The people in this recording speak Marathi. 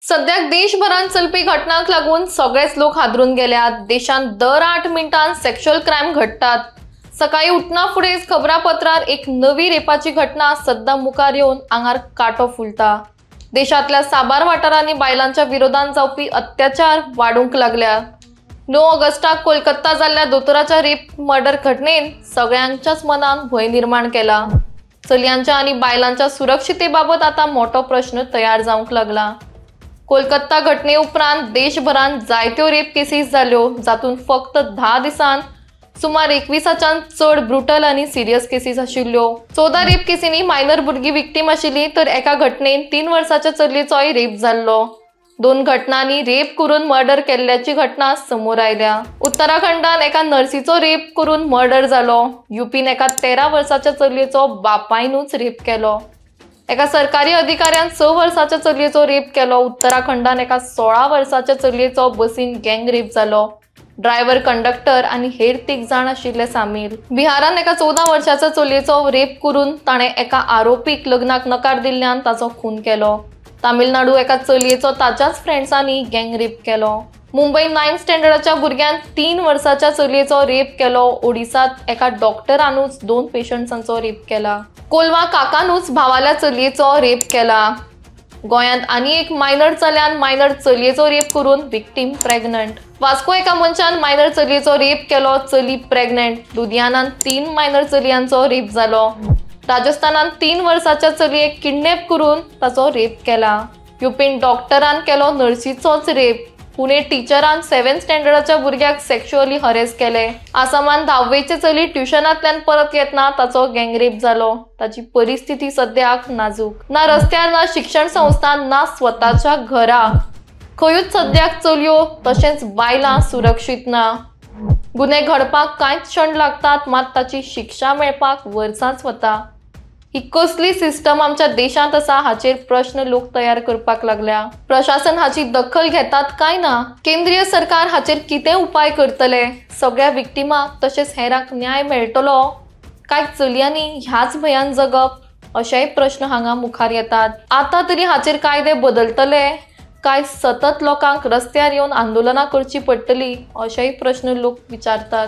सध्या देशभरात चलपी घटनाक लागून सगळेच लोक हादरून गेल्यात। देशात दर 8 मिनिटांत सेक्शुअल क्राइम घडतात। सकाळी उठना फुडेच खबरापत्रार एक नवी रेपाची घटना सद्दा मुखार येवन आंगार काटो फुलता। देशातल्या साबार वाठारांनी बायलांच्या विरोधात जावपी अत्याचार वाढूंक लागल्या। 9 ऑगस्टाक कोलकाता जाल्ल्या दोतोराच्या रेप मर्डर घटनेन सगळ्यांच्याच मनात भय निर्माण केला। चलयांच्या आणि बायलांच्या सुरक्षितेबाबत आता मोठो प्रश्न तयार जावंक लागला। कोलकाता घटने उपरांत देशभरात जायत्यो रेप केसीस जाल्यो, जातून फक्त 10 दिसांत सुमार 21च्यान चड ब्रुटल आणि सिरियस केसीस आशिल्ल्यो। 14 रेप केसींनी मायनर भुरगीं विक्टीम आशिल्ली, तर एका घटनेन 3 वर्साच्या चलयेचोय रेप जाल्लो। 2 घटनांनी रेप करून मर्डर केल्ल्याची घटना समोर आयल्या। उत्तराखंडात एका नर्सीचो रेप करून मर्डर जालो। यूपीन एका 13 वर्साच्या चलयेचो बापायनूच रेप केलो। एका सरकारी अधिकाऱ्यान 6 वर्साच्या चलयेचो रेप केलो। उत्तराखंडात एका 16 वर्साच्या चलयेचो बसीन गँग रेप जालो। ड्रायव्हर, कंडक्टर आणि हेर 3 जाण आशिल्ले सामील। बिहारान एका 14 वर्साच्या चलयेचो रेप करून ताणे एका आरोपीक लग्नाक नकार दिल्ल्यान ताचो खून केलो। तामिळनाडू एका चलयेचो ताच्याच फ्रेंड्सांनी गँग रेप केलो। मुंबई 9th स्टँडर्डाच्या भुरग्यान 3 वर्साच्या चलयेचो रेप केलो। ओडिसात एका डॉक्टरानूच 2 पेशंट्सांचो रेप केला। कोलवा काकानूच भावाल्या चलयेचो रेप केला। गोंयांत आनी एक मायनर चल्यान मायनर चलयेचो रेप करून विक्टीम प्रेग्नंट। वास्को एका मनशान मायनर चलयेचो रेप केलो, चली प्रेग्नंट। लुधियानात 3 मायनर चलयांचो रेप जालो। राजस्थानात 3 वर्साच्या चलयेक किडनॅप करून ताचो रेप केला। यूपीन डॉक्टरान केलो नर्सीचोच रेप। पुणे टीचरान 7th स्टँडर्डाच्या भुरग्याक सेक्शुअली हरेस केले। आसामान 10वेचे चली ट्युशनांतल्यान परत येतना ताचो गँग रेप जालो। ताची परिस्थिती सद्याक नाजूक। ना रस्त्यार, ना शिक्षण संस्थान, ना स्वताच्या घरा। खंयूच सद्याक चलयो तशेंच बायलां सुरक्षीत ना। गुन्हे घडपाक कांयच क्षण लागतात, मात ताची शिक्षा मेळपाक वर्सांच वता। ही कसली सिस्टम आमच्या देशात आसा हाचेर प्रश्न लोक तयार करपाक लागल्या। प्रशासन हाची दखल घेतात काय ना? केंद्रीय सरकार हाचेर कितें उपाय करतले? सगळ्या विक्टिमाक तशेंच हेरांक न्याय मेळटलो काय चलयांनी ह्याच भयान जगप? अशेय प्रश्न हांगा मुखार येतात। आता तरी हाचेर कायदे बदलतले काय सतत लोकांक रस्त्यार येवन आंदोलनां करची पडटली? अशेय प्रश्न लोक विचारतात।